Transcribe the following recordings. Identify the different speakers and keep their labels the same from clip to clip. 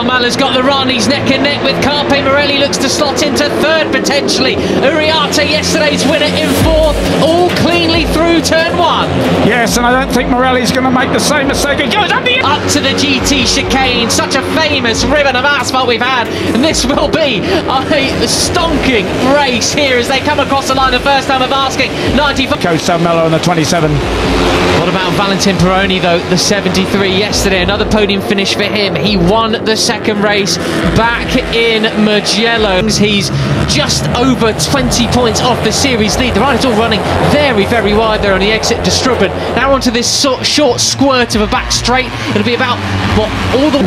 Speaker 1: Salmela's got the run, he's neck and neck with Carpe. Morelli looks to slot into third potentially. Uriarte, yesterday's winner, in fourth, all cleanly through turn one.
Speaker 2: Yes, and I don't think Morelli's going to make the same mistake. He goes up
Speaker 1: to the GT chicane, such a famous ribbon of asphalt we've had, and this will be a stonking race here as they come across the line the first time of asking. 95.
Speaker 2: Goes Salmela on the 27.
Speaker 1: What about Valentin Peroni though, the 73 yesterday, another podium finish for him. He won the second race back in Mugello. He's just over 20 points off the series lead. The riders all running very, very wide there on the exit to Strubben. Now onto this short squirt of a back straight. It'll be about, what, all the...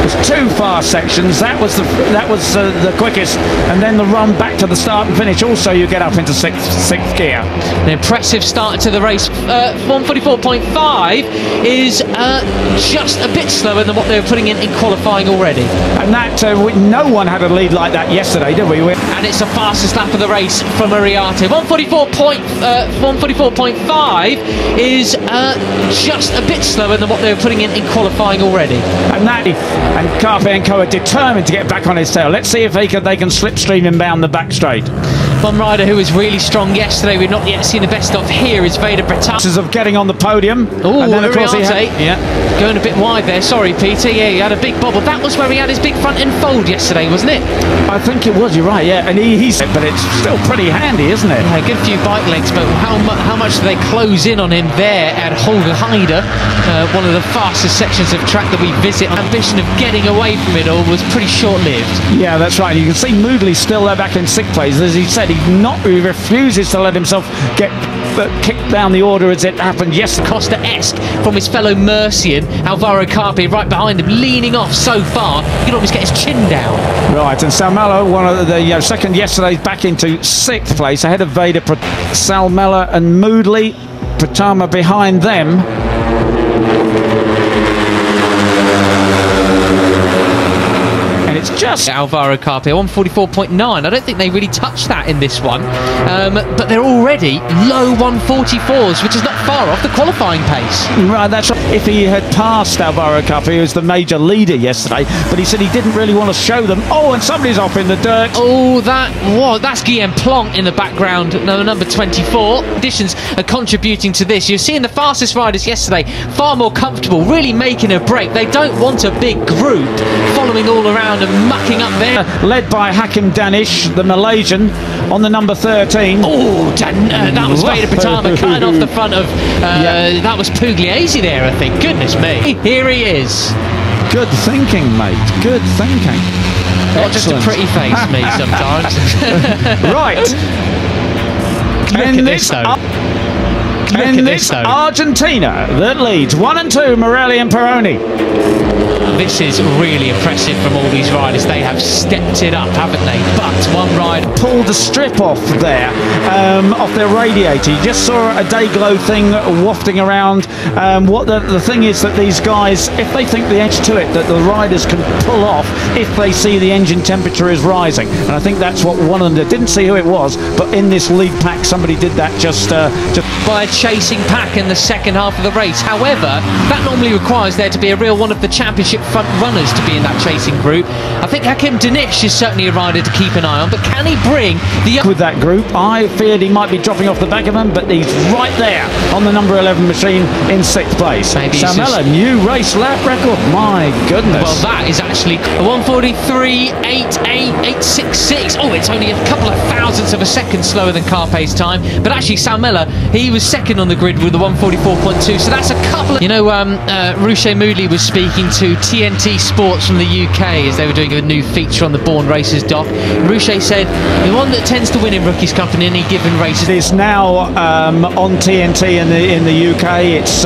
Speaker 2: There's two fast sections. That was the quickest, and then the run back to the start and finish. Also, you get up into sixth gear.
Speaker 1: An impressive start to the race. 144.5 is just a bit slower than what they were putting in qualifying already.
Speaker 2: And that no one had a lead like that yesterday, did we?
Speaker 1: And it's the fastest lap of the race from Uriarte. 144.5 is just a bit slower than what they were putting in qualifying already.
Speaker 2: And Carpe and Co are determined to get back on his tail. Let's see if they can slipstream him down the back straight.
Speaker 1: One rider who was really strong yesterday, we've not yet seen the best of here, is Vader Bertami.
Speaker 2: Of getting on the podium.
Speaker 1: Oh, and then of course going a bit wide there. Sorry, Peter. Yeah, he had a big bobble. That was where he had his big front end fold yesterday, wasn't it?
Speaker 2: I think it was. You're right. Yeah, and but it's still pretty handy, isn't it?
Speaker 1: Yeah, a good few bike legs, but how much do they close in on him there at Holger Heide? One of the fastest sections of track that we visit. Ambition of getting away from it all was pretty short-lived.
Speaker 2: Yeah, that's right. You can see Moodley still there back in sixth place. As he said, he refuses to let himself get kicked down the order as it happened. Yes,
Speaker 1: Costa-esque from his fellow Mercian, Alvaro Carpe, right behind him, leaning off so far you can almost get his chin down.
Speaker 2: Right, and Salmela, one of the second yesterday, back into sixth place ahead of Vader. Salmela and Moodley, Pratama behind them. It's just
Speaker 1: Alvaro Carpe, 144.9. I don't think they really touched that in this one, but they're already low 144s, which is not far off the qualifying pace.
Speaker 2: Right, that's right. If he had passed Alvaro Carpe, who was the major leader yesterday, but he said he didn't really want to show them. Oh, and somebody's off in the dirt.
Speaker 1: Oh, that's Guillaume Plonk in the background, number 24. Additions are contributing to this. You're seeing the fastest riders yesterday far more comfortable, really making a break. They don't want a big group following all around and mucking up there.
Speaker 2: Led by Hakim Danish, the Malaysian, on the number 13.
Speaker 1: Oh, that was Vader Pratama cutting off the front of that was Pugliese there, I think. Goodness me. Here he is.
Speaker 2: Good thinking, mate. Good thinking.
Speaker 1: Not just a pretty face, me, sometimes.
Speaker 2: Right.
Speaker 1: Look at this, though.
Speaker 2: Argentina that leads 1 and 2, Morelli and Peroni.
Speaker 1: This is really impressive from all these riders. They have stepped it up, haven't they? But one rider
Speaker 2: pulled the strip off there, off their radiator. You just saw a Dayglow thing wafting around. What the thing is that these guys, if they think the edge to it, that the riders can pull off if they see the engine temperature is rising. And I think that's what one of them did. Didn't see who it was, but in this lead pack, somebody did that just
Speaker 1: by a chasing pack in the second half of the race. However, that normally requires there to be a real one of the championship front runners to be in that chasing group. I think Hakim Danish is certainly a rider to keep an eye on, but can he bring the...
Speaker 2: With that group, I feared he might be dropping off the back of them, but he's right there on the number 11 machine in sixth place. Salmela, new race lap record. My goodness.
Speaker 1: Well, that is actually a 143.88866. Oh, it's only a couple of thousandths of a second slower than Carpe's time, but actually Salmela, he was second on the grid with the 144.2, so that's a couple of... You know, Ruche Moodley was speaking to TNT Sports from the UK as they were doing a new feature on the Born Racers doc. Ruche said the one that tends to win in Rookies Cup in any given race
Speaker 2: is now on TNT in the UK. It's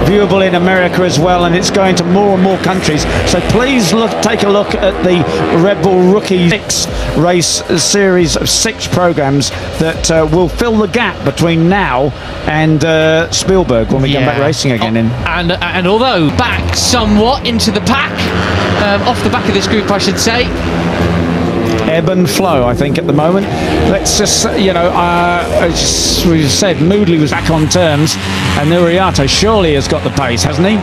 Speaker 2: viewable in America as well, and it's going to more and more countries. So please take a look at the Red Bull Rookie 6 race series of 6 programs that will fill the gap between now and Spielberg when we come back racing again.
Speaker 1: And although back somewhat into the pack, off the back of this group I should say,
Speaker 2: ebb and flow, I think, at the moment. Let's just, as we've said, Moodley was back on terms, and Uriarte surely has got the pace, hasn't he?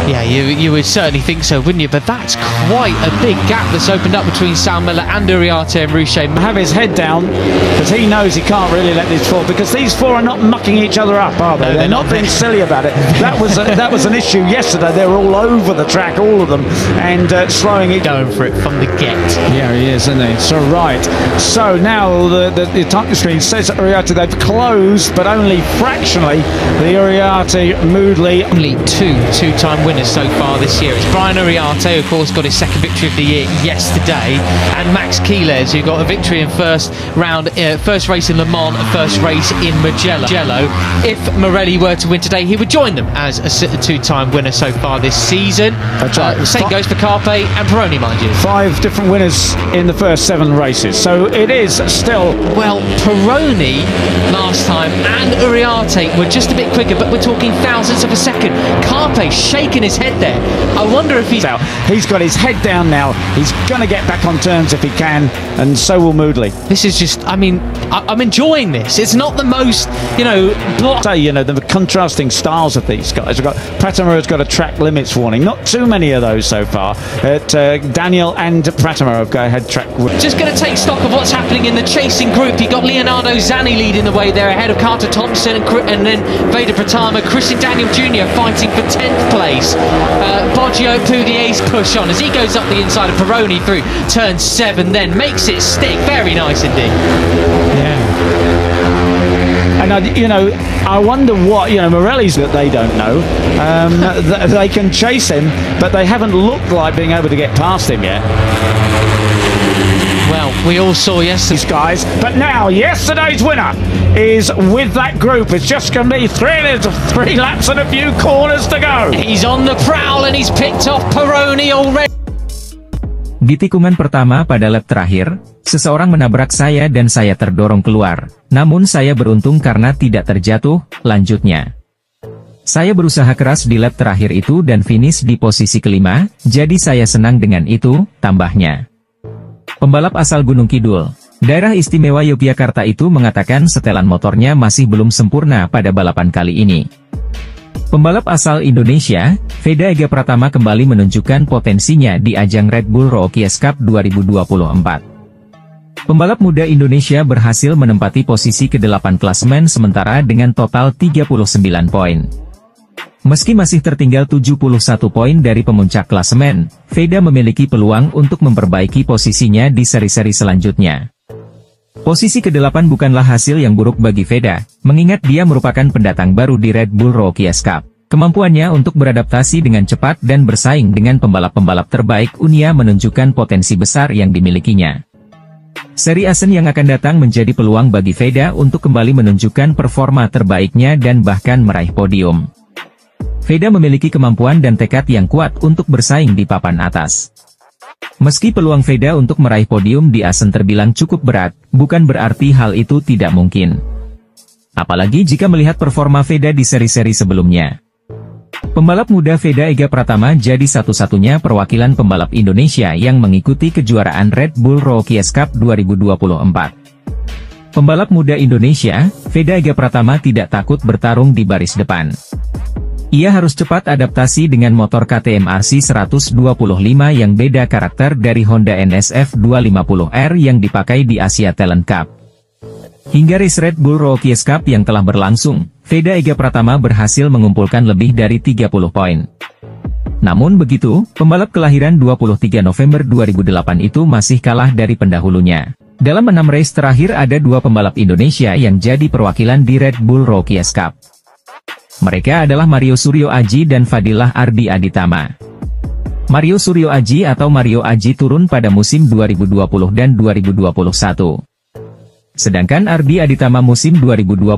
Speaker 1: Yeah, you would certainly think so, wouldn't you? But that's quite a big gap that's opened up between Sam Miller and Uriarte and Ruche.
Speaker 2: Have his head down, because he knows he can't really let this fall, because these four are not mucking each other up, are they?
Speaker 1: No,
Speaker 2: they're not being silly about it. That was an issue yesterday. They were all over the track, all of them, and slowing it.
Speaker 1: Going for it from the get.
Speaker 2: Yeah, he is, isn't he? So right. So now the time screen says that Uriarte, they've closed, but only fractionally. The Uriarte, Moodley.
Speaker 1: Only two-time winners so far this year. It's Brian Uriarte, of course, got his second victory of the year yesterday, and Max Quiles, who got a victory in first race in Le Mans, first race in Mugello. If Morelli were to win today, he would join them as a two-time winner so far this season. Same goes for Carpe and Peroni, mind you. 5 different winners in the first 7 races, so it is still... Well, Peroni last time and Uriarte were just a bit quicker, but we're talking thousandths of a second. Carpe shaking his head there. I wonder if he's
Speaker 2: out. He's got his head down now. He's going to get back on terms if he can, and so will Moodley.
Speaker 1: This is just, I mean, I'm enjoying this. It's not the most,
Speaker 2: the contrasting styles of these guys. We've got Pratama's got a track limits warning. Not too many of those so far. Daniel and Pratama have got ahead track.
Speaker 1: Just going to take stock of what's happening in the chasing group. You got Leonardo Zanni leading the way there ahead of Carter Thompson and then Vader Pratama. Christian Daniel Jr. fighting for 10th place. Boggio Pudier's push on as he goes up the inside of Peroni through turn 7, then makes it stick. Very nice indeed.
Speaker 2: Yeah. And I wonder what Morelli's that they don't know. They can chase him, but they haven't looked like being able to get past him yet.
Speaker 1: Well, we all saw
Speaker 2: these guys, but now yesterday's winner is with that group. It's just going to be 3 laps and a few corners to go.
Speaker 1: He's on the prowl and he's picked off Peroni already.
Speaker 3: Di tikungan pertama pada lap terakhir, seseorang menabrak saya dan saya terdorong keluar. Namun saya beruntung karena tidak terjatuh, lanjutnya. Saya berusaha keras di lap terakhir itu dan finish di posisi kelima, jadi saya senang dengan itu, tambahnya. Pembalap asal Gunung Kidul, Daerah Istimewa Yogyakarta itu mengatakan setelan motornya masih belum sempurna pada balapan kali ini. Pembalap asal Indonesia, Veda Ega Pratama kembali menunjukkan potensinya di ajang Red Bull Rookies Cup 2024. Pembalap muda Indonesia berhasil menempati posisi ke-8 klasemen sementara dengan total 39 poin. Meski masih tertinggal 71 poin dari pemuncak klasemen, Veda memiliki peluang untuk memperbaiki posisinya di seri-seri selanjutnya. Posisi ke-8 bukanlah hasil yang buruk bagi Veda, mengingat dia merupakan pendatang baru di Red Bull Rookies Cup. Kemampuannya untuk beradaptasi dengan cepat dan bersaing dengan pembalap-pembalap terbaik UNIA menunjukkan potensi besar yang dimilikinya. Seri Asen yang akan datang menjadi peluang bagi Veda untuk kembali menunjukkan performa terbaiknya dan bahkan meraih podium. Veda memiliki kemampuan dan tekad yang kuat untuk bersaing di papan atas. Meski peluang Veda untuk meraih podium di Asen terbilang cukup berat, bukan berarti hal itu tidak mungkin. Apalagi jika melihat performa Veda di seri-seri sebelumnya. Pembalap muda Veda Ega Pratama jadi satu-satunya perwakilan pembalap Indonesia yang mengikuti kejuaraan Red Bull Rookies Cup 2024. Pembalap muda Indonesia, Veda Ega Pratama tidak takut bertarung di baris depan. Ia harus cepat adaptasi dengan motor KTM RC 125 yang beda karakter dari Honda NSF 250R yang dipakai di Asia Talent Cup. Hingga race Red Bull Rookies Cup yang telah berlangsung, Veda Ega Pratama berhasil mengumpulkan lebih dari 30 poin. Namun begitu, pembalap kelahiran 23 November 2008 itu masih kalah dari pendahulunya. Dalam 6 race terakhir ada 2 pembalap Indonesia yang jadi perwakilan di Red Bull Rookies Cup. Mereka adalah Mario Suryo Aji dan Fadilah Ardi Aditama. Mario Suryo Aji atau Mario Aji turun pada musim 2020 dan 2021. Sedangkan Ardi Aditama musim 2022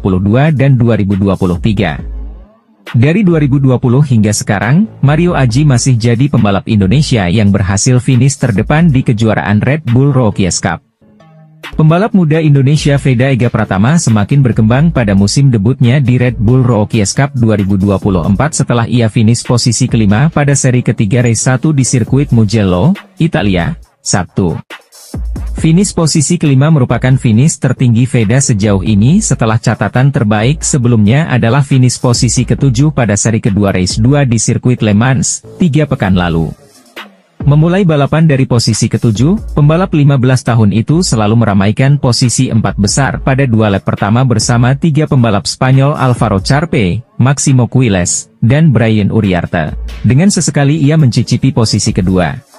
Speaker 3: dan 2023. Dari 2020 hingga sekarang, Mario Aji masih jadi pembalap Indonesia yang berhasil finish terdepan di kejuaraan Red Bull Rookies Cup. Pembalap muda Indonesia Veda Ega Pratama semakin berkembang pada musim debutnya di Red Bull Rookies Cup 2024 setelah ia finish posisi kelima pada seri ketiga race 1 di sirkuit Mugello, Italia, Sabtu. Finish posisi kelima merupakan finish tertinggi Veda sejauh ini setelah catatan terbaik sebelumnya adalah finish posisi ketujuh pada seri kedua race 2 di sirkuit Le Mans, 3 pekan lalu. Memulai balapan dari posisi ketujuh, pembalap 15 tahun itu selalu meramaikan posisi 4 besar pada 2 lap pertama bersama 3 pembalap Spanyol Álvaro Charpe, Máximo Quiles, dan Brian Uriarte. Dengan sesekali ia mencicipi posisi kedua.